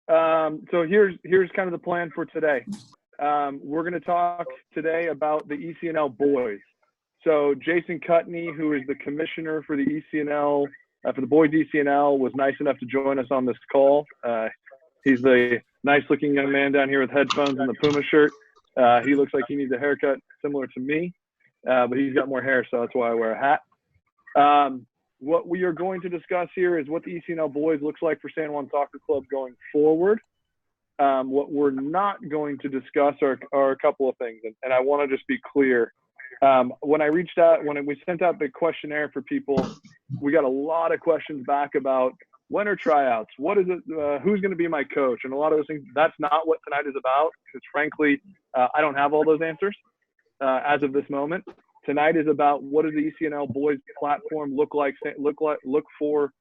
So here's kind of the plan for today. We're going to talk today about the ECNL boys. So Jason Cutney, who is the commissioner for the ECNL, for the boys ECNL, was nice enough to join us on this call. He's the nice-looking young man down here with headphones and the Puma shirt. He looks like he needs a haircut similar to me, but he's got more hair, so that's why I wear a hat. What we are going to discuss here is what the ECNL boys looks like for San Juan Soccer Club going forward. What we're not going to discuss are a couple of things, and I want to just be clear. When we sent out the questionnaire for people, we got a lot of questions back about when are tryouts, what is it, who's going to be my coach, and a lot of those things. That's not what tonight is about, because frankly, I don't have all those answers as of this moment. Tonight is about what does the ECNL boys platform look like for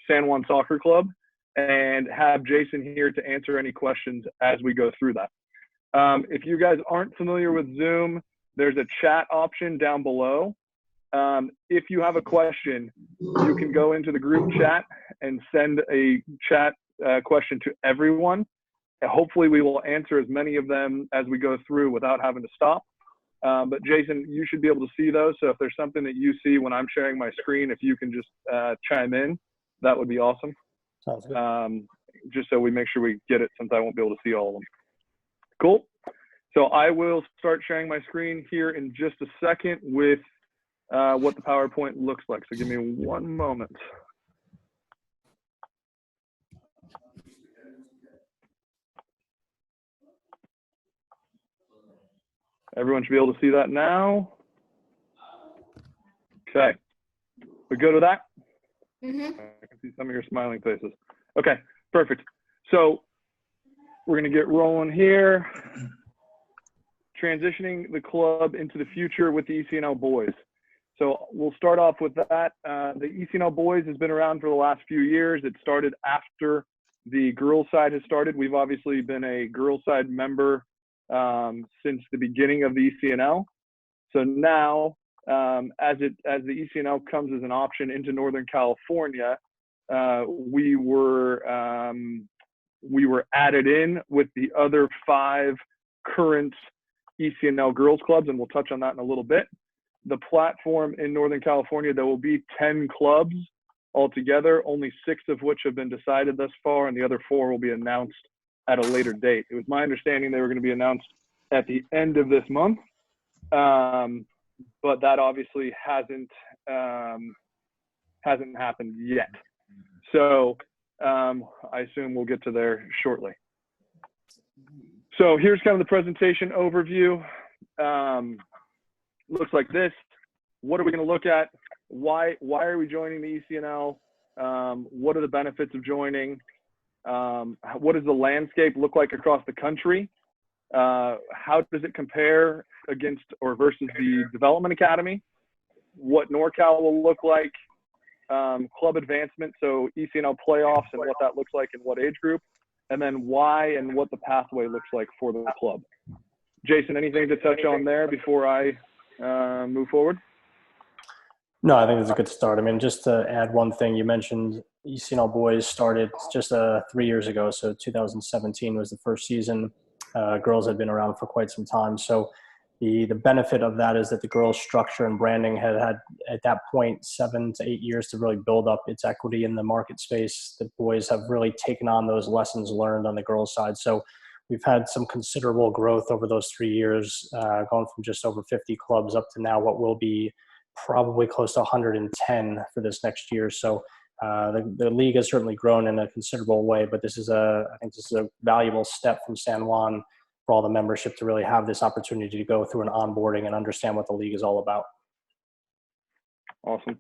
San Juan Soccer Club, and have Jason here to answer any questions as we go through that. If you guys aren't familiar with Zoom, there's a chat option down below. If you have a question, you can go into the group chat and send a chat question to everyone. And hopefully we will answer as many of them as we go through without having to stop. But Jason, you should be able to see those. So if there's something that you see when I'm sharing my screen, if you can just chime in, that would be awesome. Sounds good. Just so we make sure we get it, since I won't be able to see all of them. Cool. So I will start sharing my screen here in just a second with what the PowerPoint looks like. So give me one moment. Everyone should be able to see that now. Okay. We go to that? Mm-hmm. I can see some of your smiling faces. Okay, perfect. So we're going to get rolling here. Transitioning the club into the future with the ECNL boys. So we'll start off with that. The ECNL boys has been around for the last few years. It started after the girls side has started. We've obviously been a girls side member since the beginning of the ECNL. So now, as the ECNL comes as an option into Northern California, we were added in with the other 5 current ECNL girls clubs, and we'll touch on that in a little bit. The platform in Northern California, there will be 10 clubs altogether, only 6 of which have been decided thus far, and the other 4 will be announced at a later date. It was my understanding they were going to be announced at the end of this month, but that obviously hasn't happened yet. So I assume we'll get to there shortly. So here's kind of the presentation overview. Looks like this. What are we going to look at? Why are we joining the ECNL? What are the benefits of joining? What does the landscape look like across the country? How does it compare against or versus the Development Academy? What NorCal will look like? Club advancement, so ECNL playoffs and what that looks like in what age group, and then why and what the pathway looks like for the club. Jason, anything to touch on there before I move forward? No, I think it's a good start. I mean, just to add one thing, you mentioned ECNL boys started just 3 years ago, so 2017 was the first season. Girls had been around for quite some time, so the benefit of that is that the girls' structure and branding had at that point 7 to 8 years to really build up its equity in the market space. The boys have really taken on those lessons learned on the girls' side. So we've had some considerable growth over those 3 years, going from just over 50 clubs up to now what will be probably close to 110 for this next year. So the league has certainly grown in a considerable way, but I think this is a valuable step from San Juan for all the membership to really have this opportunity to go through an onboarding and understand what the league is all about. Awesome.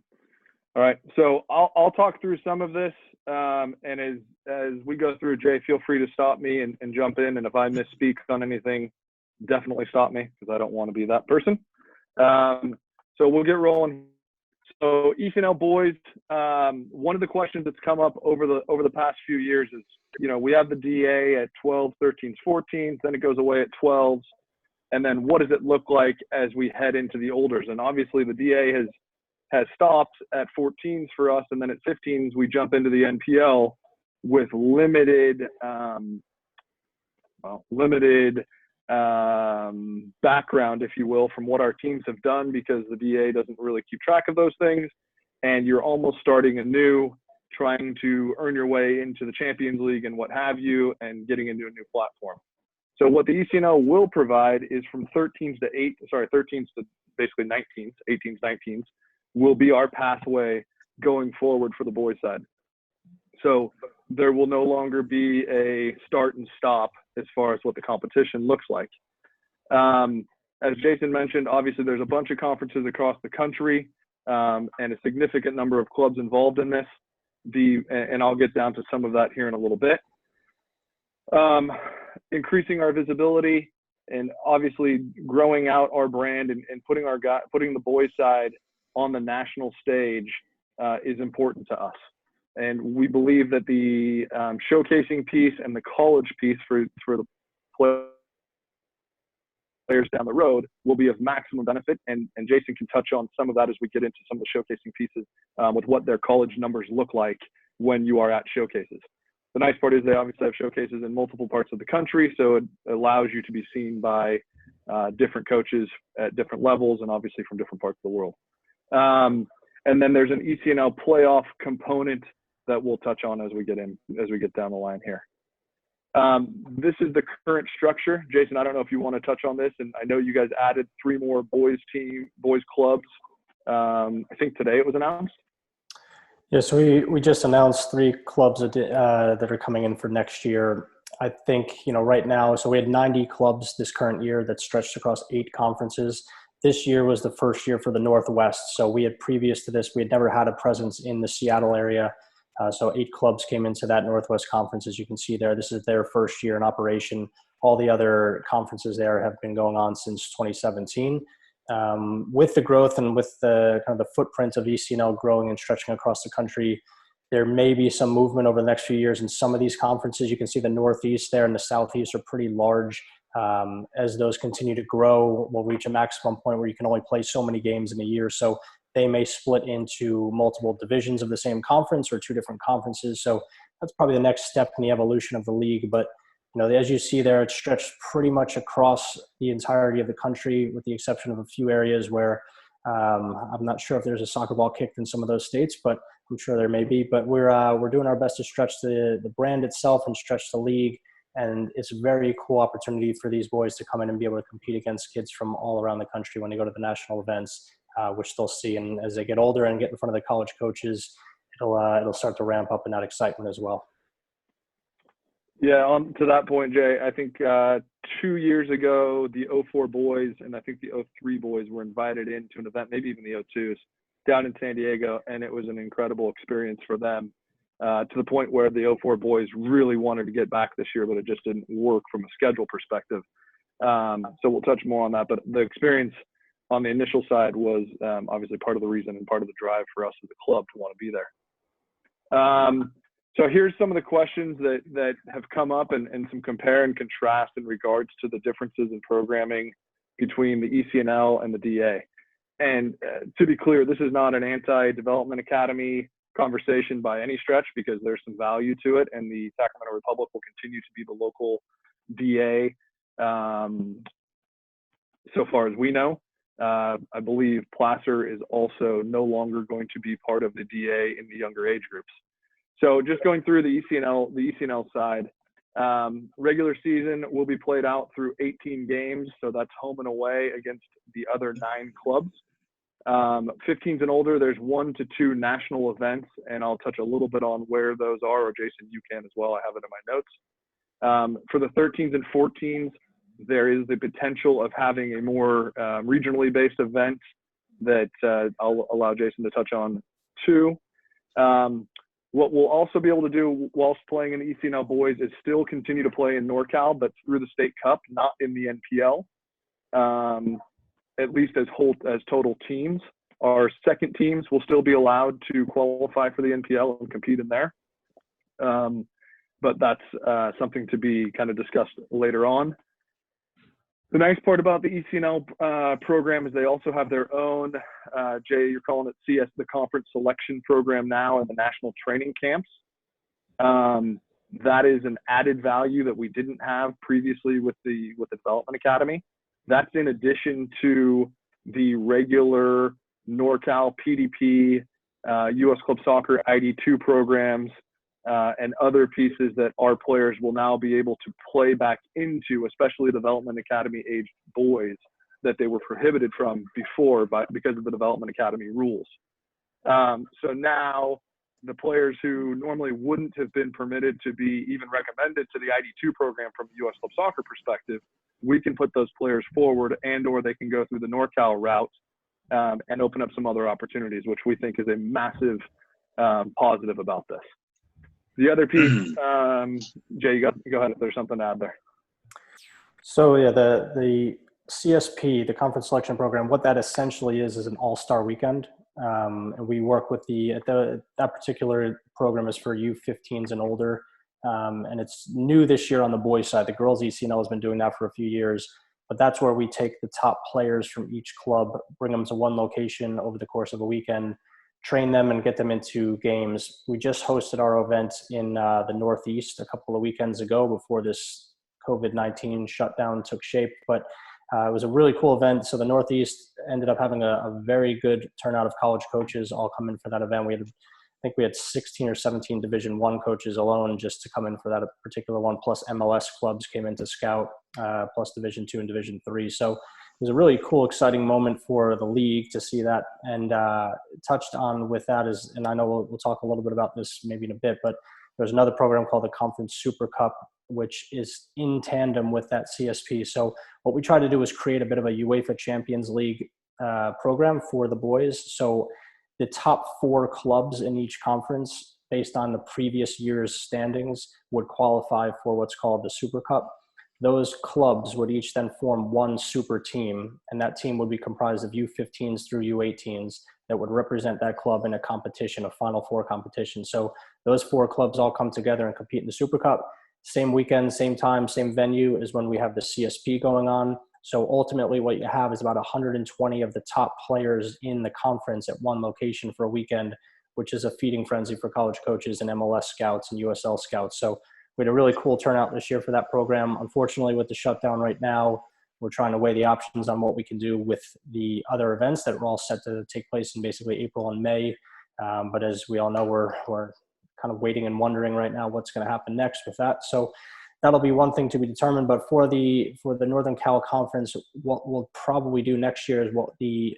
All right, so I'll talk through some of this, and as we go through, Jay, feel free to stop me and jump in, and if I misspeak on anything, definitely stop me, because I don't want to be that person. So we'll get rolling. So ECNL boys, one of the questions that's come up over the past few years is, we have the DA at 12, 13s, 14s, then it goes away at 12s, and then what does it look like as we head into the olders? And obviously the DA has stopped at 14s for us, and then at 15s we jump into the NPL. with limited background, if you will, from what our teams have done, because the DA doesn't really keep track of those things. And you're almost starting anew, trying to earn your way into the Champions League and what have you, and getting into a new platform. So what the ECNL will provide is from 13s to basically 19s, 18s, 19s, will be our pathway going forward for the boys side. So there will no longer be a start and stop as far as what the competition looks like. As Jason mentioned, obviously there's a bunch of conferences across the country, and a significant number of clubs involved in this. And I'll get down to some of that here in a little bit. Increasing our visibility and obviously growing out our brand and putting the boys side on the national stage is important to us. And we believe that the showcasing piece and the college piece for the players down the road will be of maximum benefit. And Jason can touch on some of that as we get into some of the showcasing pieces with what their college numbers look like when you are at showcases. The nice part is they obviously have showcases in multiple parts of the country, so it allows you to be seen by different coaches at different levels and obviously from different parts of the world. And then there's an ECNL playoff component that we'll touch on as we get down the line here. This is the current structure. Jason, I don't know if you want to touch on this, and I know you guys added 3 more boys clubs. I think today it was announced. Yeah, so we just announced 3 clubs that are coming in for next year. I think, right now, so we had 90 clubs this current year that stretched across 8 conferences. This year was the first year for the Northwest. So we had previous to this, we had never had a presence in the Seattle area. So 8 clubs came into that Northwest Conference, as you can see there. This is their first year in operation. All the other conferences there have been going on since 2017. With the growth and with the kind of the footprint of ECNL growing and stretching across the country, there may be some movement over the next few years in some of these conferences. You can see the Northeast there and the Southeast are pretty large. As those continue to grow, we'll reach a maximum point where you can only play so many games in a year. So they may split into multiple divisions of the same conference or 2 different conferences. So that's probably the next step in the evolution of the league. But as you see there, it's stretched pretty much across the entirety of the country, with the exception of a few areas where I'm not sure if there's a soccer ball kicked in some of those states, but I'm sure there may be. But we're doing our best to stretch the brand itself and stretch the league. And it's a very cool opportunity for these boys to come in and be able to compete against kids from all around the country when they go to the national events, which they'll see. And as they get older and get in front of the college coaches, it'll start to ramp up in that excitement as well. Yeah, to that point, Jay, I think 2 years ago, the 04 boys and I think the 03 boys were invited into an event, maybe even the 02s, down in San Diego, and it was an incredible experience for them, to the point where the 04 boys really wanted to get back this year, but it just didn't work from a schedule perspective. So we'll touch more on that, but the experience on the initial side was obviously part of the reason and part of the drive for us as a club to want to be there. So here's some of the questions that have come up and some compare and contrast in regards to the differences in programming between the ECNL and the DA. And to be clear, this is not an anti-development academy conversation by any stretch, because there's some value to it, and the Sacramento Republic will continue to be the local DA so far as we know. I believe Placer is also no longer going to be part of the DA in the younger age groups. So just going through the ECNL side, regular season will be played out through 18 games. So that's home and away against the other 9 clubs. 15s and older, there's 1 to 2 national events, and I'll touch a little bit on where those are, or Jason, you can as well. I have it in my notes. For the 13s and 14s, there is the potential of having a more regionally based event that I'll allow Jason to touch on too. What we'll also be able to do whilst playing in the ECNL Boys is still continue to play in NorCal, but through the State Cup, not in the NPL, at least as total teams. Our second teams will still be allowed to qualify for the NPL and compete in there. But that's something to be kind of discussed later on. The nice part about the ECNL program is they also have their own, Jay, you're calling it CS, the Conference Selection Program now, and the national training camps. That is an added value that we didn't have previously with the Development Academy. That's in addition to the regular NorCal PDP, U.S. Club Soccer ID2 programs, and other pieces that our players will now be able to play back into, especially Development Academy aged boys that they were prohibited from before because of the Development Academy rules. So now the players who normally wouldn't have been permitted to be even recommended to the ID2 program from a U.S. Club Soccer perspective, we can put those players forward, and or they can go through the NorCal route and open up some other opportunities, which we think is a massive positive about this. The other piece, Jay, go ahead if there's something to add there. So yeah, the CSP, the Conference Selection Program, what that essentially is an all-star weekend. And we work with that particular program is for U15s and older. And it's new this year on the boys side. The girls ECNL has been doing that for a few years, but that's where we take the top players from each club, bring them to one location over the course of a weekend, train them and get them into games. We just hosted our event in the Northeast a couple of weekends ago before this COVID-19 shutdown took shape, but it was a really cool event. So the Northeast ended up having a very good turnout of college coaches all come in for that event. I think we had 16 or 17 Division I coaches alone just to come in for that particular one, plus MLS clubs came in to scout, plus Division II and Division III. So it was a really cool, exciting moment for the league to see that. And touched on with that is, and I know we'll talk a little bit about this maybe in a bit, but there's another program called the Conference Super Cup, which is in tandem with that CSP. So what we try to do is create a bit of a UEFA Champions League program for the boys. So the top 4 clubs in each conference, based on the previous year's standings, would qualify for what's called the Super Cup. Those clubs would each then form one super team, and that team would be comprised of U15s through U18s that would represent that club in a competition, a Final Four competition. So those 4 clubs all come together and compete in the Super Cup. Same weekend, same time, same venue is when we have the CSP going on. So ultimately what you have is about 120 of the top players in the conference at one location for a weekend, which is a feeding frenzy for college coaches and MLS scouts and USL scouts. So we had a really cool turnout this year for that program. Unfortunately, with the shutdown right now, we're trying to weigh the options on what we can do with the other events that are all set to take place in basically April and May. But as we all know, we're kind of waiting and wondering right now what's going to happen next with that. So that'll be one thing to be determined. But for the Northern Cal Conference, what we'll probably do next year is what the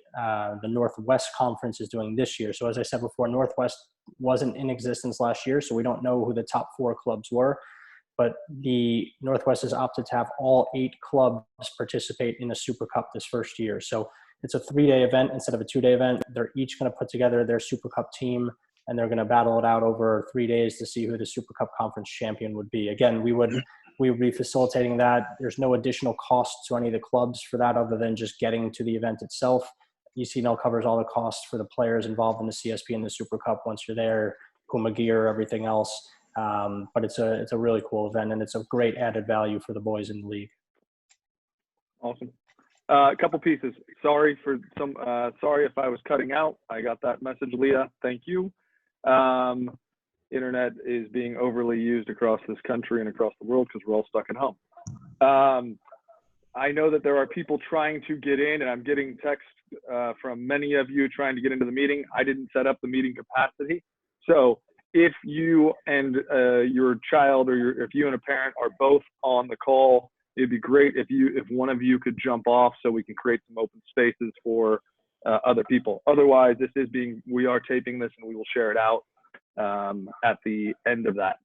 Northwest Conference is doing this year. So as I said before, Northwest wasn't in existence last year, so we don't know who the top 4 clubs were. But the Northwest has opted to have all 8 clubs participate in a Super Cup this first year. So it's a 3-day event instead of a 2-day event. They're each going to put together their Super Cup team, and they're going to battle it out over 3 days to see who the Super Cup Conference champion would be. Again, we would be facilitating that. There's no additional cost to any of the clubs for that other than just getting to the event itself. ECNL covers all the costs for the players involved in the CSP and the Super Cup once you're there, Puma gear, everything else. But it's a really cool event, and it's a great added value for the boys in the league. Awesome. A couple pieces. Sorry if I was cutting out. I got that message, Leah. Thank you. Internet is being overly used across this country and across the world because we're all stuck at home. I know that there are people trying to get in, and I'm getting texts from many of you trying to get into the meeting. I didn't set up the meeting capacity. So if you and your child, or if you and a parent are both on the call, it'd be great if one of you could jump off so we can create some open spaces for other people. Otherwise, we are taping this and we will share it out at the end of that.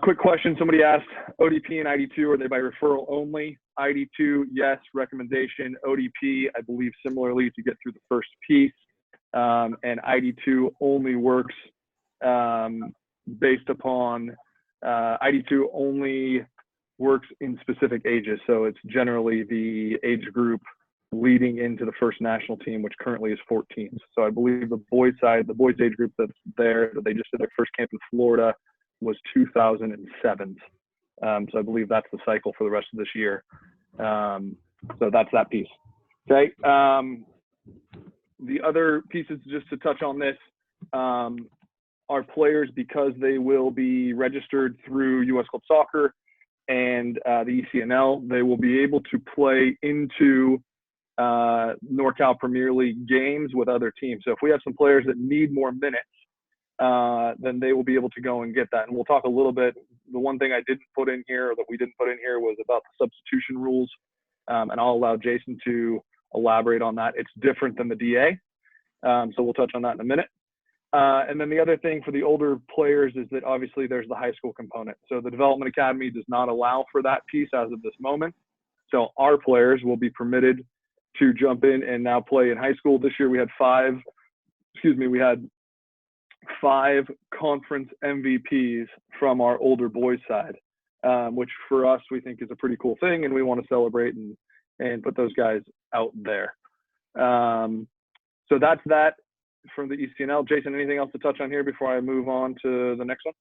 Quick question. Somebody asked, ODP and ID2, are they by referral only? ID2, yes, recommendation. ODP, I believe similarly to get through the first piece. And ID2 only works based upon, ID2 only works in specific ages. So it's generally the age group leading into the first national team, which currently is 14. So I believe the boys side, the boys age group that's there, that they just did their first camp in Florida, was 2007. So I believe that's the cycle for the rest of this year. So that's that piece. Okay. The other pieces, just to touch on this, our players, because they will be registered through U.S. Club Soccer and the ECNL, they will be able to play into NorCal Premier League games with other teams. So if we have some players that need more minutes, then they will be able to go and get that. And we'll talk a little bit. The one thing I didn't put in here, or that we didn't put in here, was about the substitution rules. And I'll allow Jason to elaborate on that. It's different than the DA. So we'll touch on that in a minute. And then the other thing for the older players is that obviously there's the high school component. So the Development Academy does not allow for that piece as of this moment. So our players will be permitted to jump in and now play in high school. This year we had five conference MVPs from our older boys side, which for us we think is a pretty cool thing, and we want to celebrate and put those guys out there. So that's that from the ECNL. Jason, anything else to touch on here before I move on to the next one?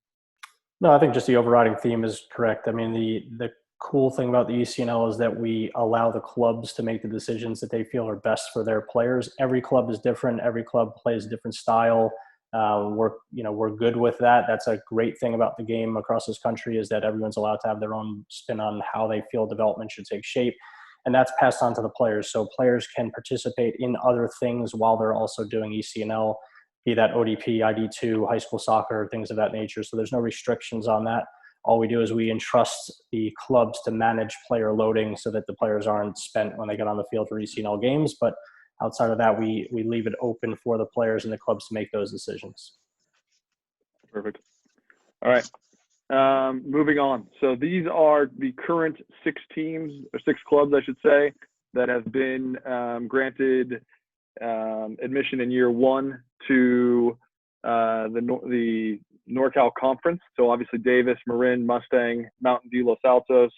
No, I think just the overriding theme is correct. I mean, the cool thing about the ECNL is that we allow the clubs to make the decisions that they feel are best for their players. Every club is different. Every club plays a different style. We're good with that. That's a great thing about the game across this country, is that everyone's allowed to have their own spin on how they feel development should take shape. And that's passed on to the players. So players can participate in other things while they're also doing ECNL, be that ODP, ID2, high school soccer, things of that nature. So there's no restrictions on that. All we do is we entrust the clubs to manage player loading so that the players aren't spent when they get on the field for ECNL games. But outside of that, we leave it open for the players and the clubs to make those decisions. Perfect. All right. Moving on. So these are the current 6 teams, or 6 clubs, I should say, that have been granted admission in year 1 to the NorCal Conference. So obviously Davis, Marin, Mustang, Mountain View, Los Altos,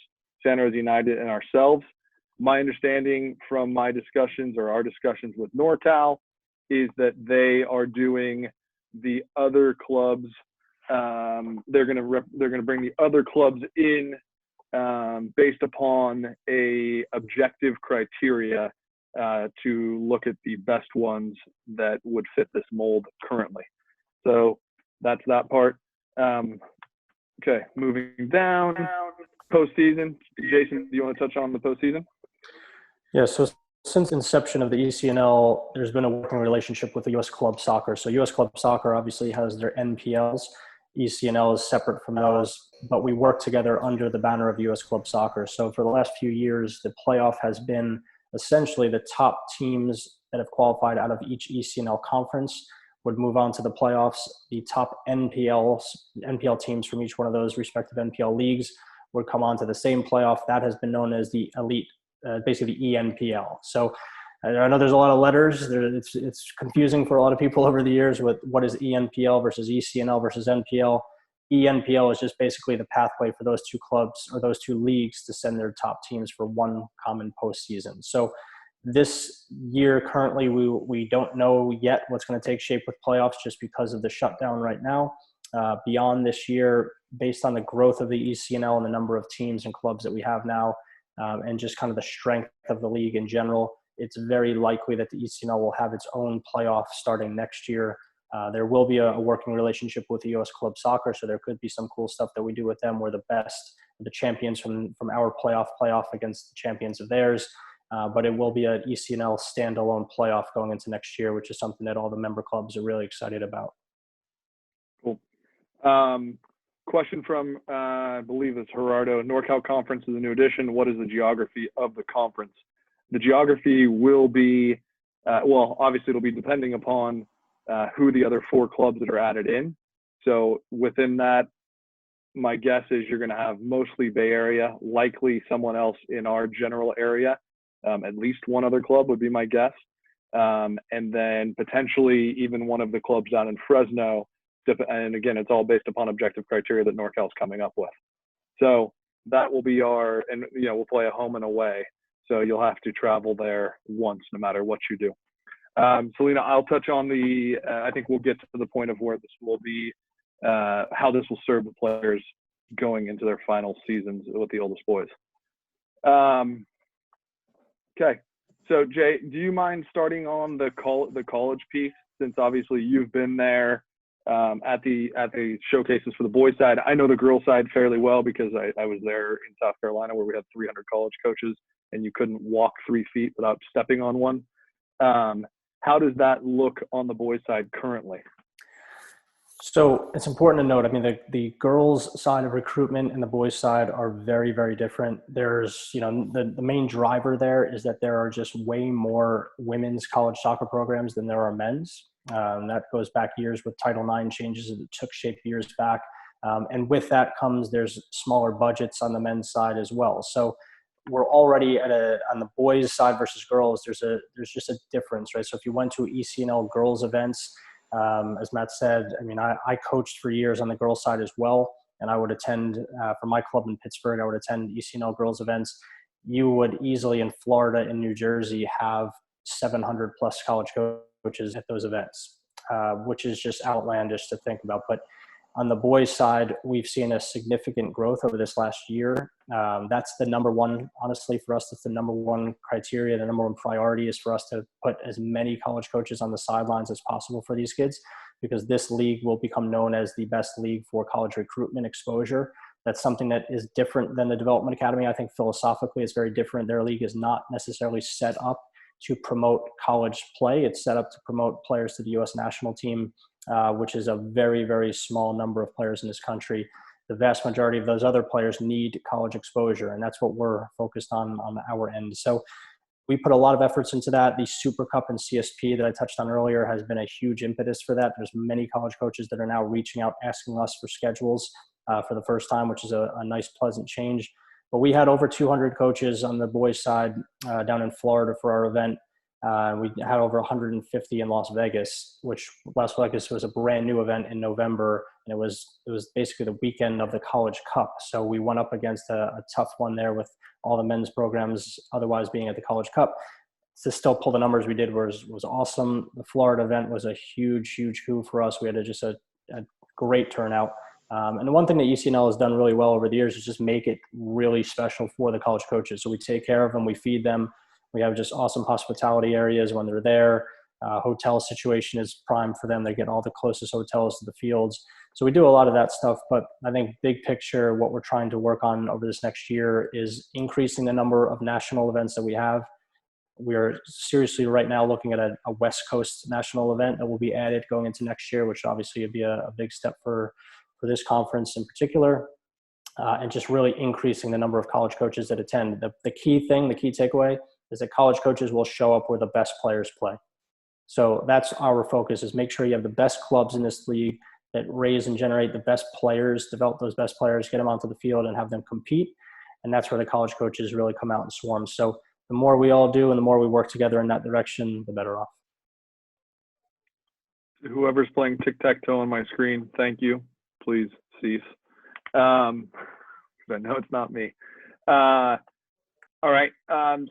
San Jose United, and ourselves. My understanding from my discussions, or our discussions with NorCal, is that they are doing the other clubs. They're going to bring the other clubs in based upon a objective criteria to look at the best ones that would fit this mold currently. So that's that part. Okay, moving down. Postseason. Jason, do you want to touch on the postseason? Yeah, so since inception of the ECNL, there's been a working relationship with the U.S. Club Soccer. So U.S. Club Soccer obviously has their NPLs. ECNL is separate from those, but we work together under the banner of U.S. Club Soccer. So for the last few years, the playoff has been essentially the top teams that have qualified out of each ECNL conference would move on to the playoffs. The top NPL teams from each one of those respective NPL leagues would come on to the same playoff. That has been known as the elite, basically the ENPL. So I know there's a lot of letters. It's confusing for a lot of people over the years with what is ENPL versus ECNL versus NPL. ENPL is just basically the pathway for those 2 clubs or those 2 leagues to send their top teams for one common postseason. So this year, currently, we don't know yet what's going to take shape with playoffs just because of the shutdown right now. Beyond this year, based on the growth of the ECNL and the number of teams and clubs that we have now, and just kind of the strength of the league in general, it's very likely that the ECNL will have its own playoff starting next year. There will be a working relationship with the U.S. Club Soccer, so there could be some cool stuff that we do with them where the best, the champions from our playoff against the champions of theirs. But it will be an ECNL standalone playoff going into next year, which is something that all the member clubs are really excited about. Cool. Question from, I believe it's Gerardo. NorCal Conference is a new addition. What is the geography of the conference? The geography will be, obviously it'll be depending upon who the other 4 clubs that are added in. So within that, my guess is you're going to have mostly Bay Area, likely someone else in our general area. At least one other club would be my guess. And then potentially even one of the clubs down in Fresno. And again, it's all based upon objective criteria that NorCal's coming up with. So that will be and we'll play a home and away. So you'll have to travel there once, no matter what you do. Selena, I'll touch on I think we'll get to the point of where this will be, how this will serve the players going into their final seasons with the oldest boys. Okay. So Jay, do you mind starting on the college piece, since obviously you've been there at the showcases for the boys side. I know the girls side fairly well because I was there in South Carolina where we had 300 college coaches and you couldn't walk 3 feet without stepping on one. How does that look on the boys side currently? So it's important to note, I mean, the girls side of recruitment and the boys side are very, very different. There's, the main driver there is that there are just way more women's college soccer programs than there are men's. That goes back years with Title IX changes that took shape years back. And with that comes, there's smaller budgets on the men's side as well. So we're already on the boys side versus girls, there's just a difference, right? So if you went to ECNL girls events, as Matt said, I mean, I coached for years on the girls side as well. And I would attend, for my club in Pittsburgh, I would attend ECNL girls events. You would easily in Florida and New Jersey have 700 plus college coaches at those events, which is just outlandish to think about. But on the boys side, we've seen a significant growth over this last year. That's the number one, honestly, for us, that's the number one criteria. The number one priority is for us to put as many college coaches on the sidelines as possible for these kids, because this league will become known as the best league for college recruitment exposure. That's something that is different than the Development Academy. I think philosophically it's very different. Their league is not necessarily set up to promote college play. It's set up to promote players to the U.S. national team, which is a very, very small number of players in this country. The vast majority of those other players need college exposure, and that's what we're focused on our end. So we put a lot of efforts into that. The Super Cup and CSP that I touched on earlier has been a huge impetus for that. There's many college coaches that are now reaching out, asking us for schedules for the first time, which is a nice, pleasant change. But we had over 200 coaches on the boys' side down in Florida for our event. We had over 150 in Las Vegas, which Las Vegas was a brand new event in November. And it was basically the weekend of the College Cup. So we went up against a tough one there with all the men's programs otherwise being at the College Cup. To still pull the numbers we did was awesome. The Florida event was a huge, huge coup for us. We had just a great turnout. And the one thing that ECNL has done really well over the years is just make it really special for the college coaches. So we take care of them, we feed them. We have just awesome hospitality areas when they're there. Hotel situation is prime for them. They get all the closest hotels to the fields. So we do a lot of that stuff. But I think big picture, what we're trying to work on over this next year is increasing the number of national events that we have. We're seriously right now looking at a West Coast national event that will be added going into next year, which obviously would be a big step for this conference in particular. And just really increasing the number of college coaches that attend. The key thing, the key takeaway is that college coaches will show up where the best players play. So that's our focus, is make sure you have the best clubs in this league that raise and generate the best players, develop those best players, get them onto the field and have them compete. And that's where the college coaches really come out and swarm. So the more we all do and the more we work together in that direction, the better off. Whoever's playing tic-tac-toe on my screen, thank you. Please cease. I know it's not me. All right.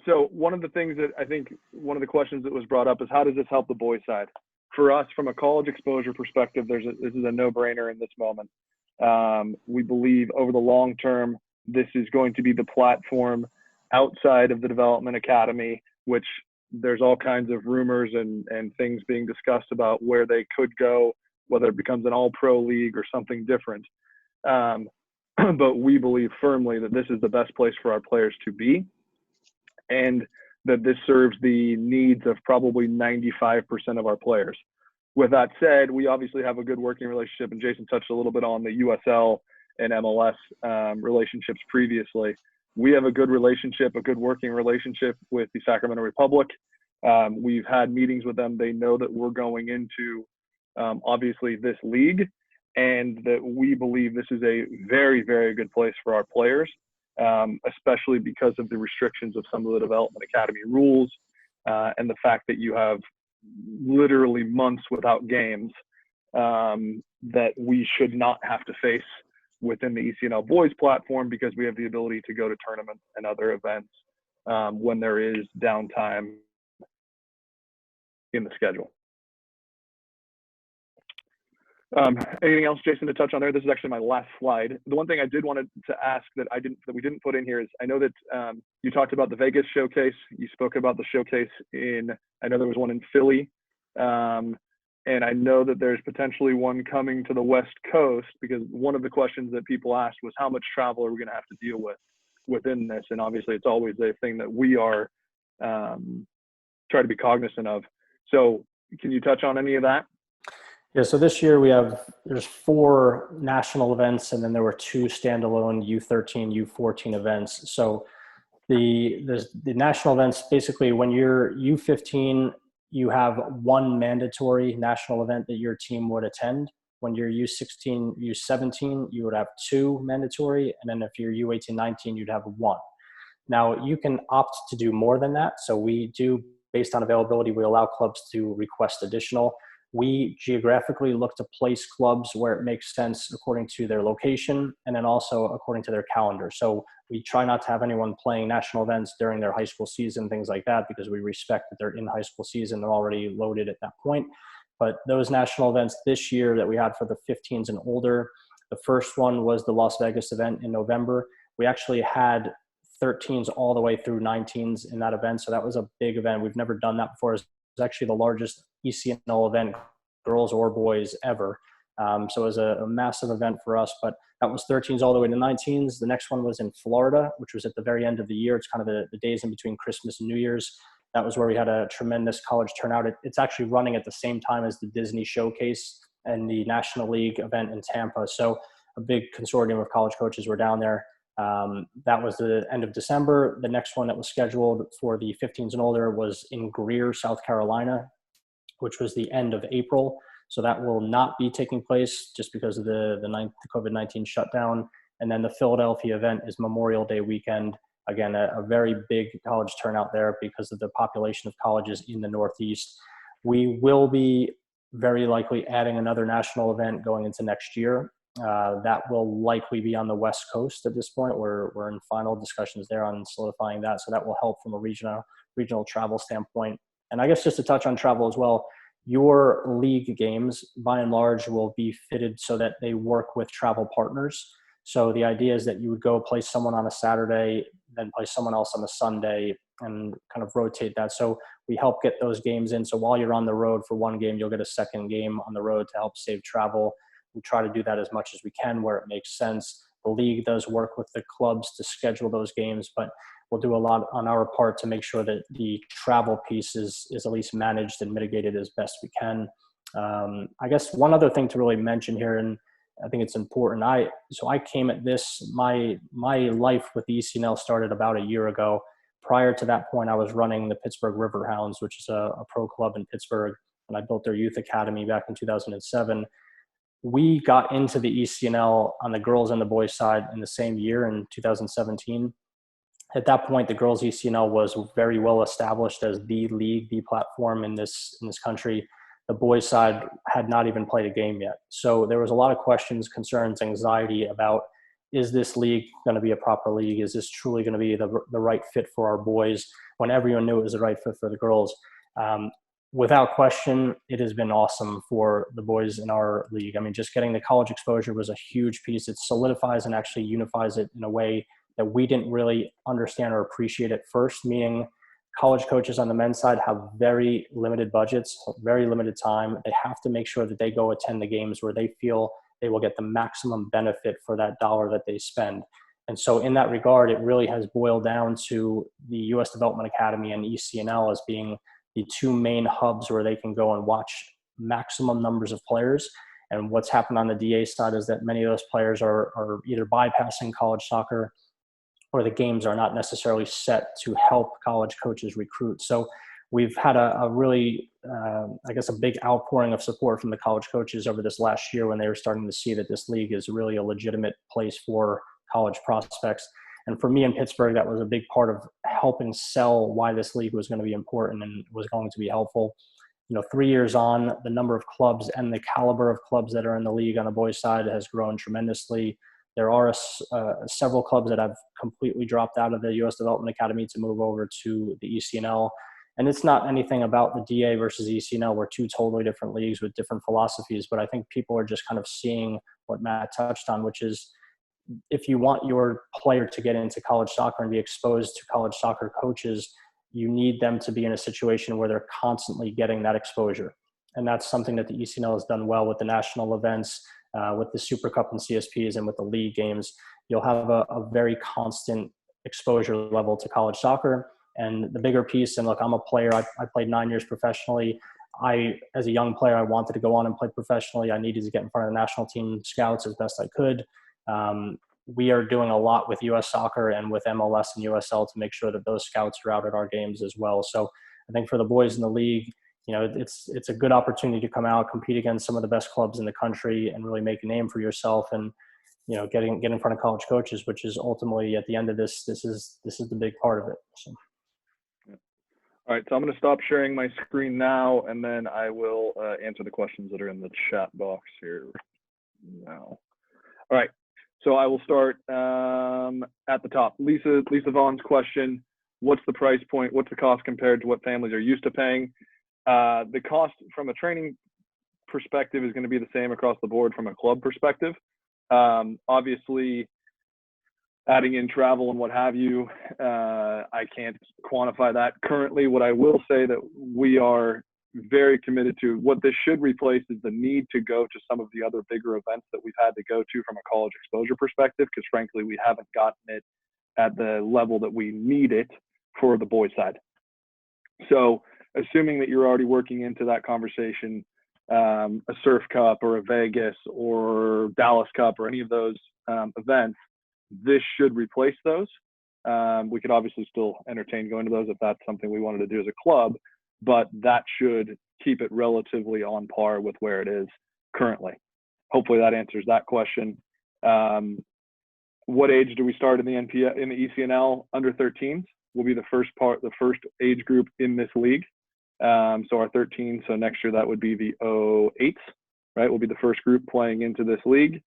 So one of the things that I think one of the questions that was brought up is how does this help the boys side? For us, from a college exposure perspective, this is a no-brainer in this moment. We believe over the long term, this is going to be the platform outside of the Development Academy, which there's all kinds of rumors and things being discussed about where they could go, whether it becomes an all-pro league or something different. But we believe firmly that this is the best place for our players to be, and that this serves the needs of probably 95% of our players. With that said, we obviously have a good working relationship, and Jason touched a little bit on the USL and MLS relationships previously. We have a good relationship, a good working relationship with the Sacramento Republic. We've had meetings with them. They know that we're going into, obviously, this league, and that we believe this is a very, very good place for our players, especially because of the restrictions of some of the Development Academy rules and the fact that you have literally months without games that we should not have to face within the ECNL Boys platform, because we have the ability to go to tournaments and other events when there is downtime in the schedule. Anything else, Jason, to touch on there? This is actually my last slide. The one thing I did want to ask that we didn't put in here is, I know that you talked about the Vegas showcase. You spoke about the showcase I know there was one in Philly. And I know that there's potentially one coming to the West Coast, because one of the questions that people asked was how much travel are we going to have to deal with within this? And obviously it's always a thing that we are try to be cognizant of. So can you touch on any of that? Yeah, so this year there's 4 national events, and then there were 2 standalone U13, U14 events. So the national events, basically when you're U15, you have 1 mandatory national event that your team would attend. When you're U16, U17, you would have 2 mandatory, and then if you're U18, 19, you'd have 1. Now you can opt to do more than that. So we do, based on availability, we allow clubs to request additional. We geographically look to place clubs where it makes sense according to their location and then also according to their calendar. So we try not to have anyone playing national events during their high school season, things like that, because we respect that they're in high school season, they're already loaded at that point. But those national events this year that we had for the 15s and older, the first one was the Las Vegas event in November. We actually had 13s all the way through 19s in that event. So that was a big event. We've never done that before. It was actually the largest ECNL event, girls or boys, ever. So it was a massive event for us, but that was 13s all the way to 19s. The next one was in Florida, which was at the very end of the year. It's kind of the days in between Christmas and New Year's. That was where we had a tremendous college turnout. It's actually running at the same time as the Disney Showcase and the National League event in Tampa. So a big consortium of college coaches were down there. That was the end of December. The next one that was scheduled for the 15s and older was in Greer, South Carolina, which was the end of April. So that will not be taking place just because of the COVID-19 shutdown. And then the Philadelphia event is Memorial Day weekend. Again, a very big college turnout there because of the population of colleges in the Northeast. We will be very likely adding another national event going into next year. That will likely be on the West Coast at this point. We're in final discussions there on solidifying that. So that will help from a regional travel standpoint. And I guess just to touch on travel as well, your league games, by and large, will be fitted so that they work with travel partners. So the idea is that you would go play someone on a Saturday, then play someone else on a Sunday, and kind of rotate that. So we help get those games in. So while you're on the road for one game, you'll get a second game on the road to help save travel. We try to do that as much as we can where it makes sense. The league does work with the clubs to schedule those games, but we'll do a lot on our part to make sure that the travel piece is at least managed and mitigated as best we can. I guess one other thing to really mention here, and I think it's important. I came at this, my life with the ECNL started about a year ago. Prior to that point, I was running the Pittsburgh Riverhounds, which is a pro club in Pittsburgh, and I built their youth academy back in 2007. We got into the ECNL on the girls and the boys side in the same year in 2017. At that point, the girls ECNL was very well established as the league, the platform in this country. The boys side had not even played a game yet. So there was a lot of questions, concerns, anxiety about, is this league going to be a proper league? Is this truly going to be the right fit for our boys, when everyone knew it was the right fit for the girls? Without question, it has been awesome for the boys in our league. I mean, just getting the college exposure was a huge piece. It solidifies and actually unifies it in a way that we didn't really understand or appreciate at first, meaning college coaches on the men's side have very limited budgets, very limited time. They have to make sure that they go attend the games where they feel they will get the maximum benefit for that dollar that they spend. And so in that regard, it really has boiled down to the U.S. Development Academy and ECNL as being the 2 main hubs where they can go and watch maximum numbers of players. And what's happened on the DA side is that many of those players are either bypassing college soccer, or the games are not necessarily set to help college coaches recruit. So we've had a really, I guess, a big outpouring of support from the college coaches over this last year when they were starting to see that this league is really a legitimate place for college prospects. And for me in Pittsburgh, that was a big part of helping sell why this league was going to be important and was going to be helpful. 3 years on, the number of clubs and the caliber of clubs that are in the league on the boys' side has grown tremendously. There are several clubs that have completely dropped out of the U.S. Development Academy to move over to the ECNL. And it's not anything about the DA versus ECNL. We're 2 totally different leagues with different philosophies. But I think people are just kind of seeing what Matt touched on, which is if you want your player to get into college soccer and be exposed to college soccer coaches, you need them to be in a situation where they're constantly getting that exposure. And that's something that the ECNL has done well with the national events, with the Super Cup and CSPs, and with the league games. You'll have a very constant exposure level to college soccer. And the bigger piece, and look, I'm a player. I played 9 years professionally. As a young player, I wanted to go on and play professionally. I needed to get in front of the national team scouts as best I could. We are doing a lot with U.S. Soccer and with MLS and USL to make sure that those scouts are out at our games as well. So I think for the boys in the league, it's a good opportunity to come out, compete against some of the best clubs in the country, and really make a name for yourself. And get in front of college coaches, which is ultimately at the end of this is the big part of it. So. All right, so I'm going to stop sharing my screen now, and then I will answer the questions that are in the chat box here now. All right, so I will start at the top. Lisa Vaughn's question: what's the price point? What's the cost compared to what families are used to paying? The cost from a training perspective is going to be the same across the board from a club perspective. Obviously, adding in travel and what have you, I can't quantify that currently. What I will say that we are very committed to, what this should replace is the need to go to some of the other bigger events that we've had to go to from a college exposure perspective, because frankly, we haven't gotten it at the level that we need it for the boys side. So assuming that you're already working into that conversation, a Surf Cup or a Vegas or Dallas Cup or any of those events, this should replace those. We could obviously still entertain going to those if that's something we wanted to do as a club, but that should keep it relatively on par with where it is currently. Hopefully that answers that question. What age do we start in the ECNL? Under 13s will be the first age group in this league. So our 13, so next year that would be the 08s, right? Will be the first group playing into this league.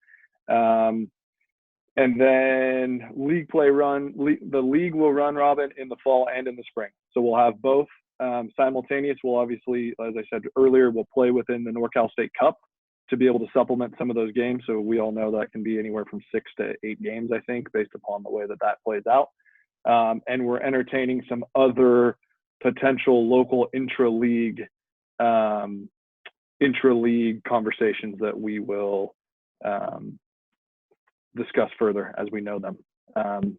And then league play the league will run, Robin, in the fall and in the spring. So we'll have both simultaneous. We'll obviously, as I said earlier, we'll play within the NorCal State Cup to be able to supplement some of those games. So we all know that can be anywhere from 6 to 8 games, I think, based upon the way that plays out. And we're entertaining some other potential local intra-league conversations that we will discuss further as we know them.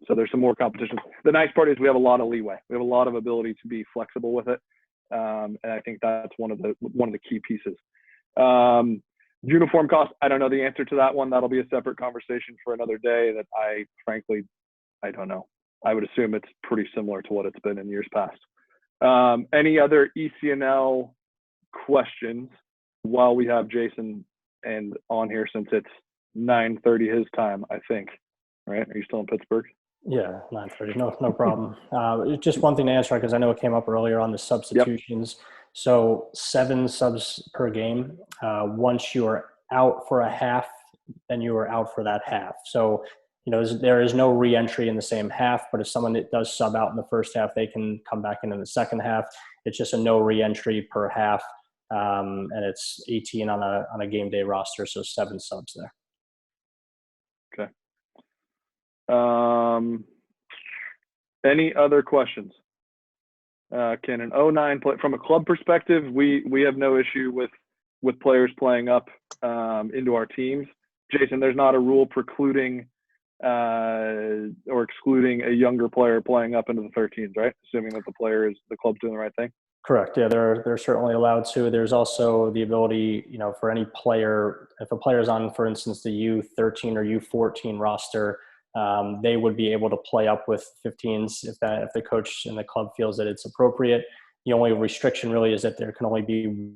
So there's some more competition. The nice part is we have a lot of leeway. We have a lot of ability to be flexible with it. And I think that's one of the key pieces. Uniform cost, I don't know the answer to that one. That'll be a separate conversation for another day that frankly, I don't know. I would assume it's pretty similar to what it's been in years past. Any other ECNL questions while we have Jason on here, since it's 9:30 his time, I think, right? Are you still in Pittsburgh? Yeah, 9:30. No problem. Just one thing to answer, because I know it came up earlier on the substitutions. Yep. So 7 subs per game. Once you are out for a half, then you are out for that half. So, there is no re-entry in the same half, but if someone does sub out in the first half, they can come back in the second half. It's just a no re-entry per half. And it's 18 on a game day roster. So 7 subs there. Okay. Any other questions? Can an 09 play from a club perspective? We have no issue with players playing up into our teams. Jason, there's not a rule precluding or excluding a younger player playing up into the 13s, right? Assuming that the club's doing the right thing. Correct. Yeah, they're certainly allowed to. There's also the ability, for any player, if a player is on, for instance, the U13 or U14 roster, they would be able to play up with 15s if the coach and the club feels that it's appropriate. The only restriction really is that there can only be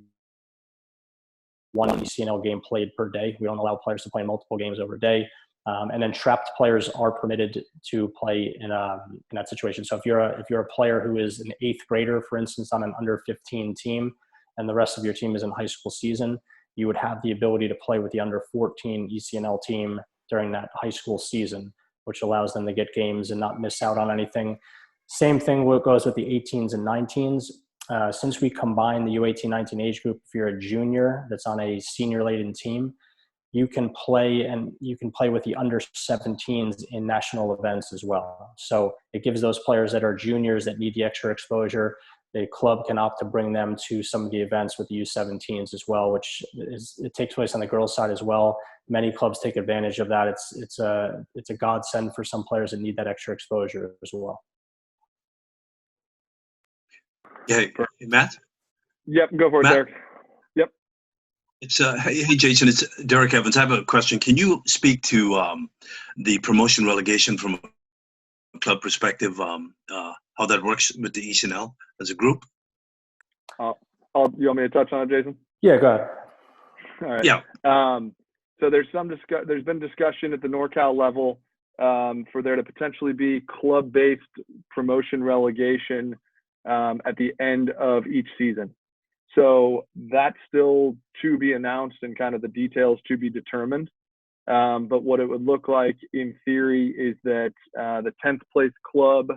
one ECNL game played per day. We don't allow players to play multiple games over a day. And then trapped players are permitted to play in that situation. So if you're a player who is an 8th grader, for instance, on an under 15 team, and the rest of your team is in high school season, you would have the ability to play with the under 14 ECNL team during that high school season, which allows them to get games and not miss out on anything. Same thing goes with the 18s and 19s. Since we combine the U18-19 age group, if you're a junior that's on a senior-laden team, you can play with the under 17s in national events as well. So it gives those players that are juniors that need the extra exposure the club can opt to bring them to some of the events with the U17s as well, which it takes place on the girls' side as well. Many clubs take advantage of that. It's a godsend for some players that need that extra exposure as well. Yeah, hey, Matt? Yep, go for it, Matt? Derek. Yep. It's hey Jason, it's Derek Evans. I have a question. Can you speak to the promotion relegation from a club perspective? How that works with the ECNL as a group? You want me to touch on it, Jason? Yeah, go ahead. All right. Yeah. So there's been discussion at the NorCal level for there to potentially be club-based promotion relegation at the end of each season. So that's still to be announced and kind of the details to be determined. But what it would look like in theory is that the 10th place club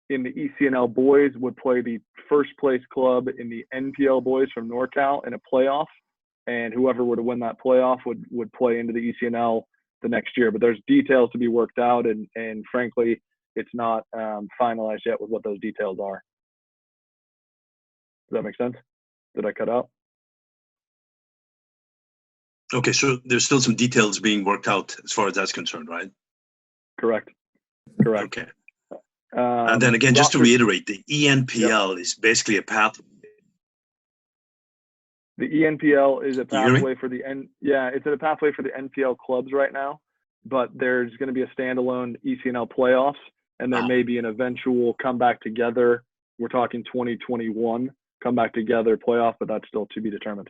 in the ECNL Boys would play the first place club in the NPL Boys from NorCal in a playoff. And whoever were to win that playoff would play into the ECNL the next year. But there's details to be worked out, and frankly, it's not finalized yet with what those details are. Does that make sense? Did I cut out? Okay, so there's still some details being worked out as far as that's concerned, right? Correct. Okay. And then again, just to reiterate, the ENPL is basically a path. The ENPL is a pathway for the it's a pathway for the NPL clubs right now, but there's going to be a standalone ECNL playoffs, and there may be an eventual come back together. We're talking 2021 come back together playoff, but that's still to be determined.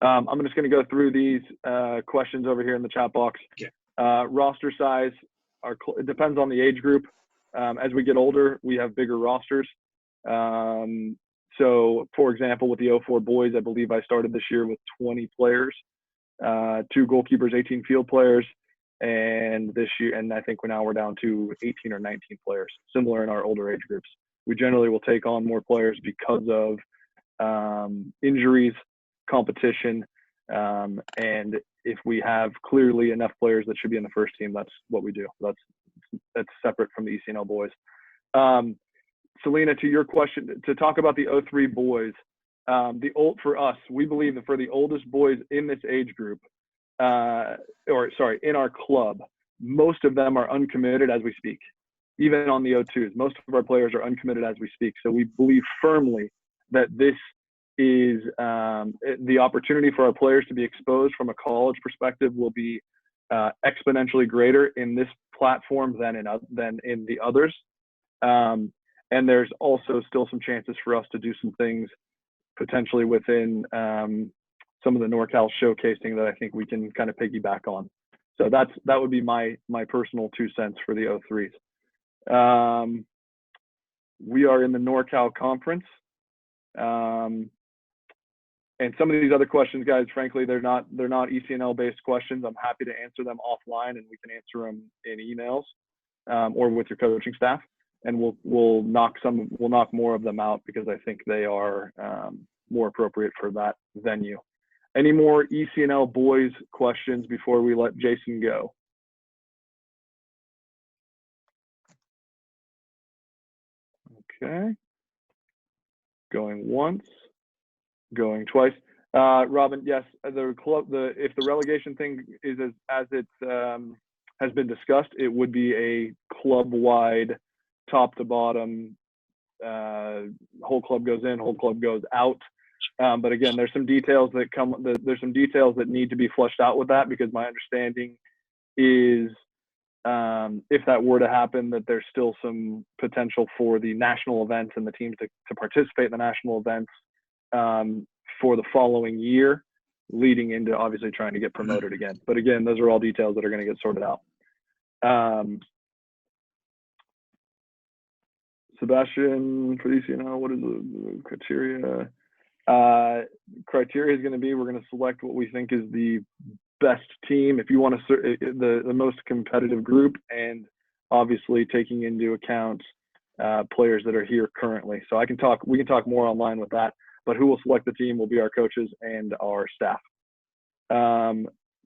I'm just going to go through these questions over here in the chat box. Okay. Roster size, it depends on the age group. As we get older, we have bigger rosters. So, for example, with the 04 boys, I believe I started this year with 20 players, 2 goalkeepers, 18 field players, and this year, and I think we're down to 18 or 19 players, similar in our older age groups. We generally will take on more players because of injuries, competition, and if we have clearly enough players that should be in the first team, that's what we do. That's separate from the ECNL boys. Selena, to your question, to talk about the 03 boys, for us, we believe that for the oldest boys in this age group, in our club, most of them are uncommitted as we speak. Even on the 02s, most of our players are uncommitted as we speak. So we believe firmly that this is the opportunity for our players to be exposed from a college perspective will be exponentially greater in this platform than in the others. And there's also still some chances for us to do some things potentially within some of the NorCal showcasing that I think we can kind of piggyback on. So that would be my personal 2 cents for the 03s. We are in the NorCal conference. And some of these other questions, guys, frankly, they're not ECNL based questions. I'm happy to answer them offline, and we can answer them in emails or with your coaching staff. And we'll knock more of them out because I think they are more appropriate for that venue. Any more ECNL boys questions before we let Jason go? Okay. Going once, going twice. Robin, yes, if the relegation thing is as it has been discussed, it would be a club-wide, top to bottom, whole club goes in, whole club goes out. But again, there's some details that need to be fleshed out with that, because my understanding is if that were to happen, that there's still some potential for the national events and the teams to participate in the national events for the following year, leading into obviously trying to get promoted again. But again, those are all details that are going to get sorted out. Sebastian, for the ECNL, what is the criteria? Criteria is going to be, we're going to select what we think is the best team. If you want to, the most competitive group, and obviously taking into account players that are here currently. So we can talk more online with that, but who will select the team will be our coaches and our staff.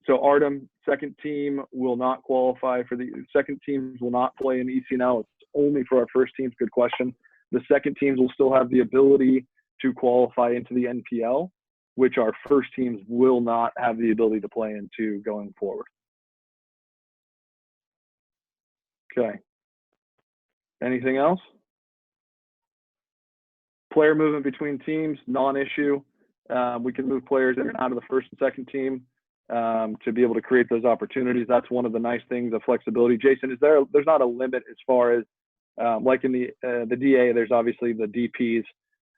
So Artem, second team will not qualify for the second teams will not play in ECNL. It's only for our first teams. Good question. The second teams will still have the ability to qualify into the NPL, which our first teams will not have the ability to play into going forward. Okay. Anything else? Player movement between teams, non-issue. We can move players in and out of the first and second team to be able to create those opportunities. That's one of the nice things of flexibility. Jason, there's not a limit as far as like in the DA, there's obviously the DPs.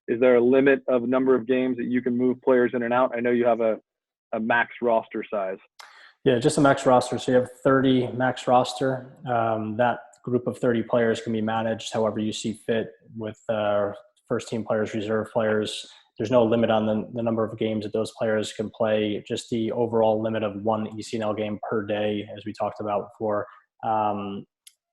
Is there a limit of number of games that you can move players in and out? I know you have a max roster size. Yeah, just a max roster. So you have 30 max roster. That group of 30 players can be managed however you see fit with first team players, reserve players. There's no limit on the number of games that those players can play, just the overall limit of one ECNL game per day, as we talked about before.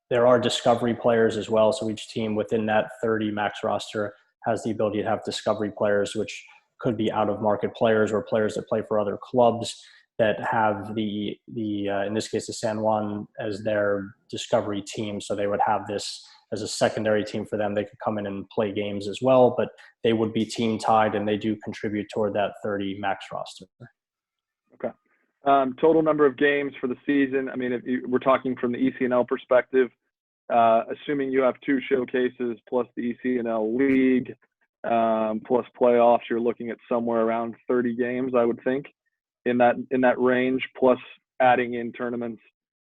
There are discovery players as well. So each team within that 30 max roster has the ability to have discovery players, which could be out of market players or players that play for other clubs that have the in this case, the San Juan as their discovery team. So they would have this as a secondary team for them. They could come in and play games as well, but they would be team tied and they do contribute toward that 30 max roster. Okay. Total number of games for the season. I mean, we're talking from the ECNL perspective, assuming you have 2 showcases plus the ECNL League plus playoffs, you're looking at somewhere around 30 games, I would think, in that range, plus adding in tournaments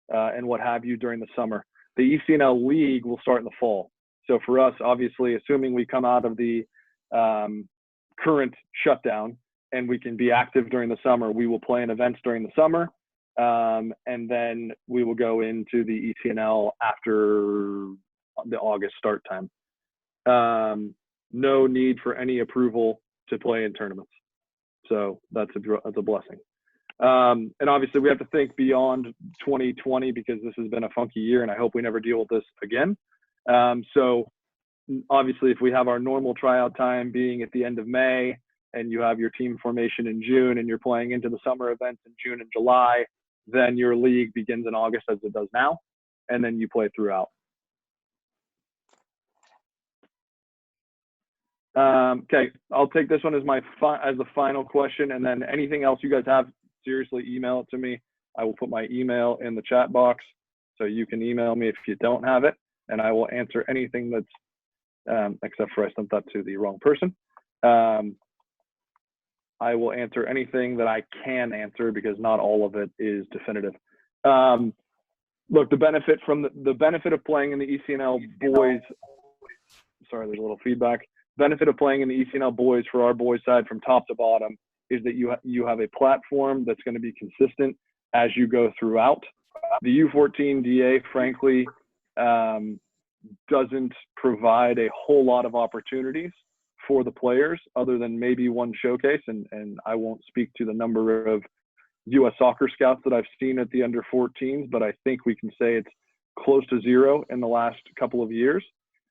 and what have you during the summer. The ECNL League will start in the fall. So for us, obviously, assuming we come out of the current shutdown and we can be active during the summer, we will play in events during the summer. And then we will go into the ECNL after the August start time. No need for any approval to play in tournaments. So that's a blessing. And obviously we have to think beyond 2020 because this has been a funky year and I hope we never deal with this again. So obviously if we have our normal tryout time being at the end of May and you have your team formation in June and you're playing into the summer events in June and July, then your league begins in August as it does now, and then you play throughout. Okay, I'll take this one as the final question, and then anything else you guys have, seriously email it to me. I will put my email in the chat box, so you can email me if you don't have it, and I will answer anything that's, except for I sent that to the wrong person. I will answer anything that I can answer because not all of it is definitive. Look, the benefit of playing in the ECNL Boys, sorry, there's a little feedback. Benefit of playing in the ECNL Boys for our boys side from top to bottom is that you have a platform that's going to be consistent as you go throughout. The U14 DA, frankly, doesn't provide a whole lot of opportunities for the players other than maybe one showcase. And I won't speak to the number of U.S. soccer scouts that I've seen at the under 14s, but I think we can say it's close to 0 in the last couple of years.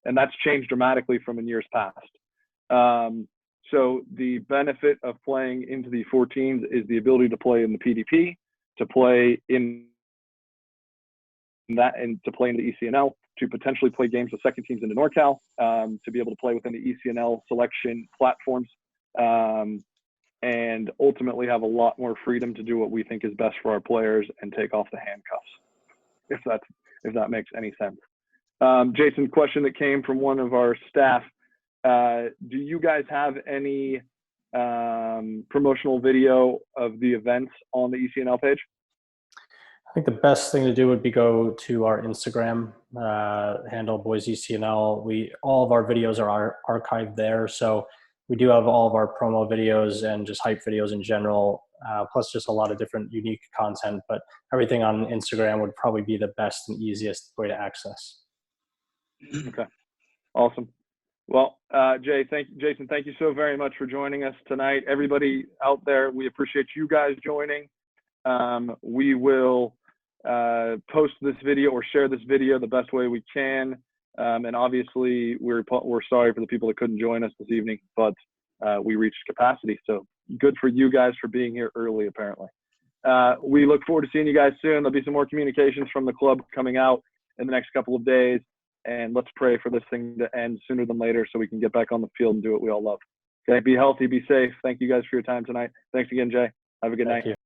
And that's changed dramatically from in years past. So the benefit of playing into the 14s is the ability to play in the PDP, to play in that, and to play in the ECNL, to potentially play games with second teams into NorCal, to be able to play within the ECNL selection platforms, and ultimately have a lot more freedom to do what we think is best for our players and take off the handcuffs, if that makes any sense. Jason, question that came from one of our staff. Do you guys have any promotional video of the events on the ECNL page? I think the best thing to do would be go to our Instagram handle, Boys ECNL. All of our videos are archived there. So we do have all of our promo videos and just hype videos in general, plus just a lot of different unique content. But everything on Instagram would probably be the best and easiest way to access. Okay, awesome. Well, Jason, thank you so very much for joining us tonight. Everybody out there, we appreciate you guys joining. We will post this video or share this video the best way we can. And obviously, we're sorry for the people that couldn't join us this evening, but we reached capacity. So good for you guys for being here early, apparently. We look forward to seeing you guys soon. There'll be some more communications from the club coming out in the next couple of days. and let's pray for this thing to end sooner than later so we can get back on the field and do what we all love. Okay, be healthy, be safe. Thank you guys for your time tonight. Thanks again, Jay. Have a good night. Thank you.